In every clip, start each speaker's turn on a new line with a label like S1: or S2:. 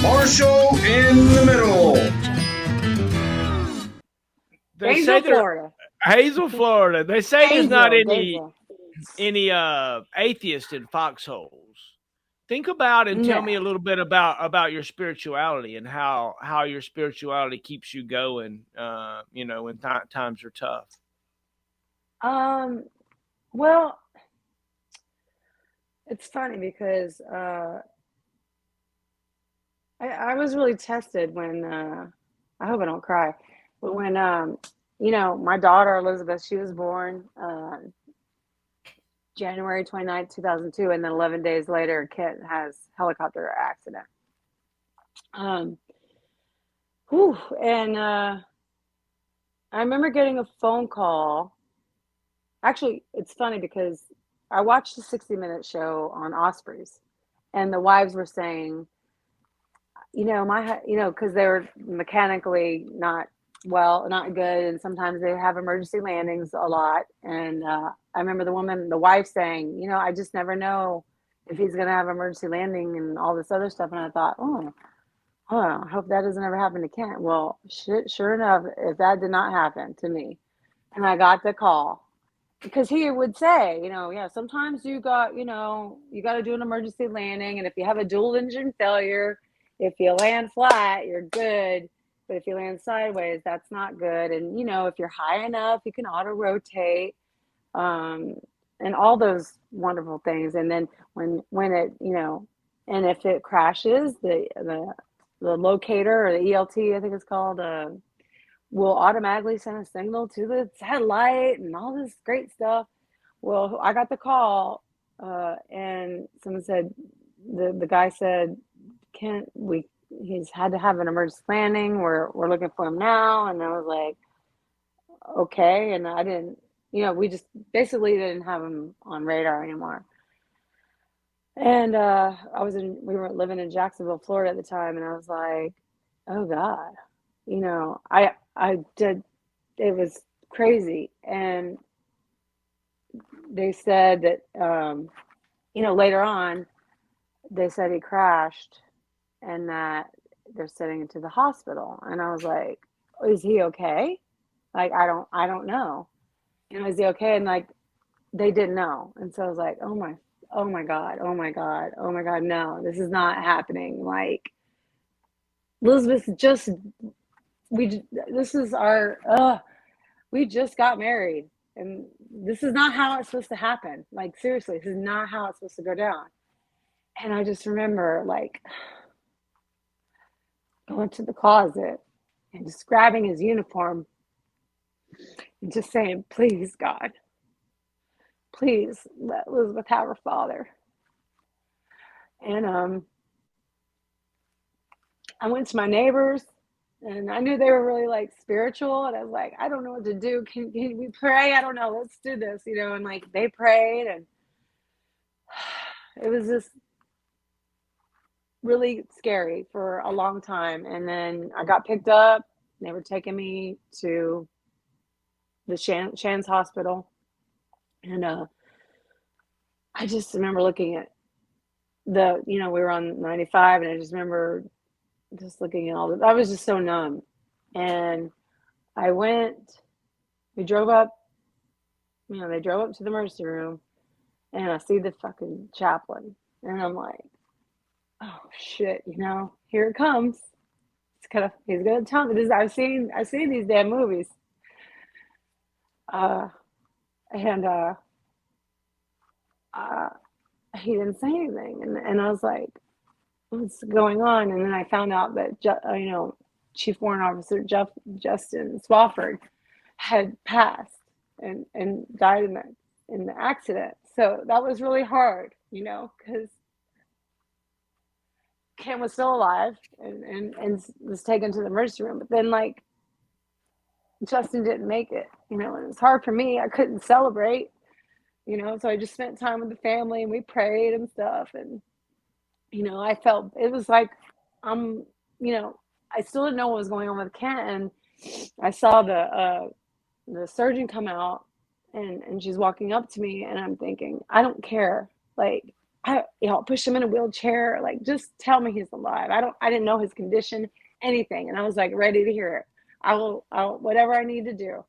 S1: Marshall in the middle.
S2: They say
S3: Gainesville,
S2: there
S3: Florida.
S2: Hazel, Florida. They say there's not
S3: Gainesville.
S2: any atheists in foxholes. Think about and tell
S3: No.
S2: me a little bit about your spirituality and how your spirituality keeps you going. When times are tough.
S3: Well, it's funny because I was really tested when I hope I don't cry, but when my daughter Elizabeth, she was born January 29th, 2002, and then 11 days later, Kent has helicopter accident. And I remember getting a phone call. Actually, it's funny because I watched the 60 Minute show on Ospreys, and the wives were saying, because they were mechanically not good, and sometimes they have emergency landings a lot. And I remember the wife saying, I just never know if he's going to have emergency landing and all this other stuff. And I thought, oh, I hope that doesn't ever happen to Kent. Well, sure enough, if that did not happen to me, and I got the call, because he would say, yeah, sometimes you got to do an emergency landing, and if you have a dual engine failure, if you land flat, you're good. But if you land sideways, that's not good. And, if you're high enough, you can auto rotate, and all those wonderful things. And then when it, and if it crashes, the locator, or the ELT, I think it's called, will automatically send a signal to the satellite and all this great stuff. Well, I got the call, and someone said, the guy said, Kent, he's had to have an emergency landing. We're looking for him now. And I was like, okay. And I didn't, we just basically didn't have him on radar anymore. And we were living in Jacksonville, Florida at the time, and I was like, oh God, I did, it was crazy. And they said that, later on, they said he crashed and that they're sending him to the hospital. And I was like, is he okay? Like, I don't know. Is he okay? And like, they didn't know. And so I was like, oh my God, oh my God, oh my God, no, this is not happening. Like, Elizabeth we just got married, and this is not how it's supposed to happen. Like, seriously, this is not how it's supposed to go down. And I just remember, like, going to the closet and just grabbing his uniform and just saying, please, God, please let Elizabeth have her father. And I went to my neighbors, and I knew they were really like spiritual, and I was like, I don't know what to do. Can we pray? I don't know. Let's do this, and like they prayed, and it was just really scary for a long time. And then I got picked up. They were taking me to the Shands Hospital, and I just remember looking at we were on 95, and I just remember just looking at all this. I was just so numb. And we drove up, they drove up to the emergency room, and I see the fucking chaplain, and I'm like, oh shit, here it comes. He's gonna tell me this. I've seen these damn movies. And he didn't say anything, and I was like, what's going on? And then I found out that Chief Warrant Officer Justin Swafford had passed and died in the accident. So that was really hard, because Ken was still alive and was taken to the emergency room. But then, like, Justin didn't make it, and it was hard for me. I couldn't celebrate, so I just spent time with the family, and we prayed and stuff. And, I felt it was like, I still didn't know what was going on with Ken. And I saw the surgeon come out, and she's walking up to me, and I'm thinking, I don't care. Like, I'll push him in a wheelchair. Like, just tell me he's alive. I didn't know his condition, anything. And I was like, ready to hear it. I'll whatever I need to do.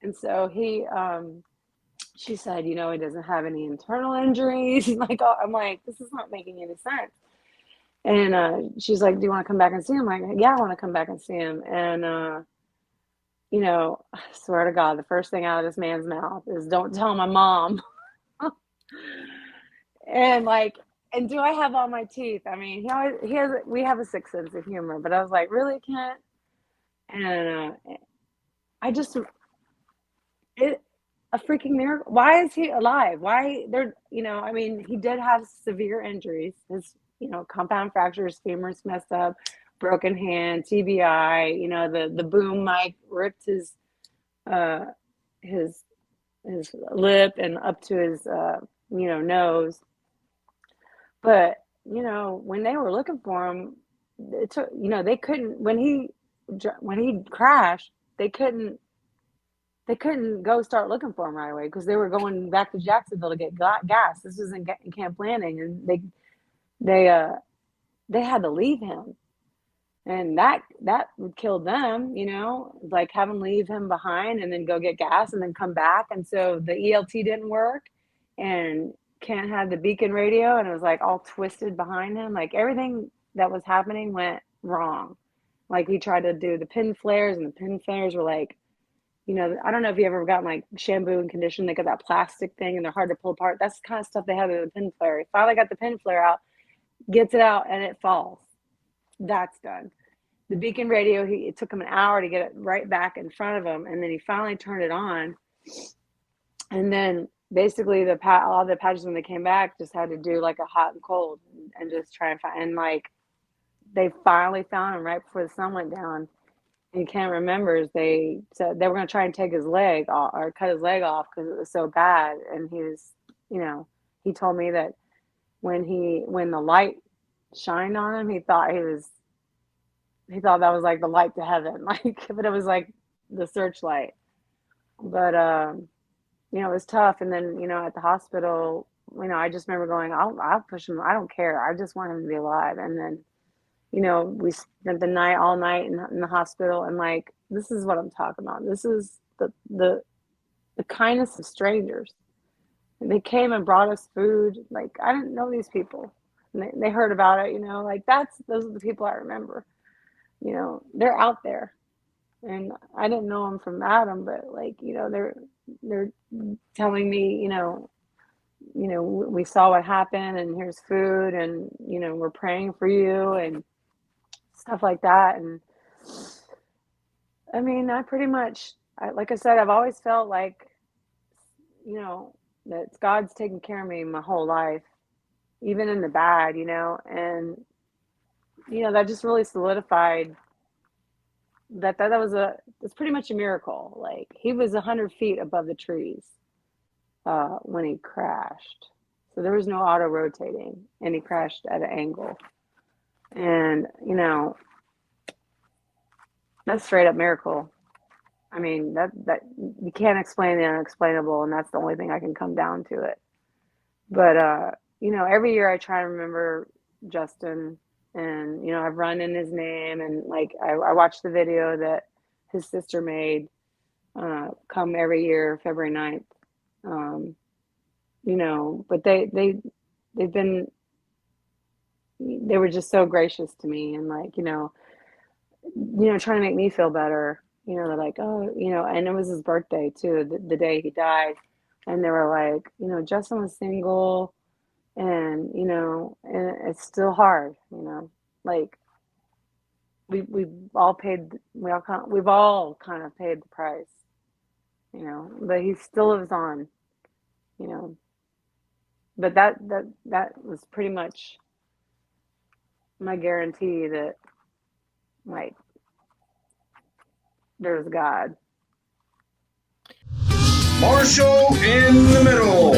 S3: And so she said, he doesn't have any internal injuries. Like, I'm like, this is not making any sense. And she's like, do you want to come back and see him? I'm like, yeah, I want to come back and see him. And, I swear to God, the first thing out of this man's mouth is, don't tell my mom. And do I have all my teeth? I mean, we have a sick sense of humor, but I was like, really, Kent? And a freaking miracle. Why is he alive? Why I mean, he did have severe injuries. His, compound fractures, femur's messed up, broken hand, TBI, the boom mic ripped his lip and up to his, nose. But, when they were looking for him, it took, they couldn't, when he crashed, they couldn't go start looking for him right away because they were going back to Jacksonville to get gas. This was in Camp Landing, and they had to leave him, and that would kill them, like have him leave him behind and then go get gas and then come back. And so the ELT didn't work, and Kent had the beacon radio, and it was like all twisted behind him. Like everything that was happening went wrong. Like he tried to do the pin flares, and the pin flares were like, I don't know if you ever gotten like shampoo and conditioner. They got that plastic thing and they're hard to pull apart. That's the kind of stuff they have in the pin flare. He finally got the pin flare out, gets it out, and it falls. That's done. The beacon radio, it took him an hour to get it right back in front of him, and then he finally turned it on. And then basically all the Apaches, when they came back, just had to do like a hot and cold and just try and find. And like they finally found him right before the sun went down. And Kent remembers they said they were going to try and take his leg off or cut his leg off because it was so bad. And he was, he told me that when the light shined on him, he thought that was like the light to heaven, like, but it was like the searchlight. But it was tough. And then at the hospital, I just remember going, I'll push him. I don't care. I just want him to be alive. And then we spent all night in the hospital, and like, this is what I'm talking about. This is the kindness of strangers. And they came and brought us food. Like, I didn't know these people. And they heard about it, like those are the people I remember. They're out there. And I didn't know them from Adam, but like, they're telling me, we saw what happened, and here's food, and we're praying for you and stuff like that. And I mean, like I said, I've always felt like, that God's taken care of me my whole life, even in the bad, and that just really solidified that it's pretty much a miracle. Like, he was 100 feet above the trees when he crashed, so there was no auto rotating, and he crashed at an angle. And that's straight up miracle. I mean, that you can't explain the unexplainable, and that's the only thing I can come down to it. But every year I try to remember Justin, and I've run in his name, and like I watched the video that his sister made come every year February 9th. But they were just so gracious to me, and like trying to make me feel better. They're like, oh, and it was his birthday too, the day he died, and they were like, Justin was single, and and it's still hard, like we've all kind of paid the price, but he still lives on, but that was pretty much my guarantee that, like, there's God.
S1: Marshall in the middle.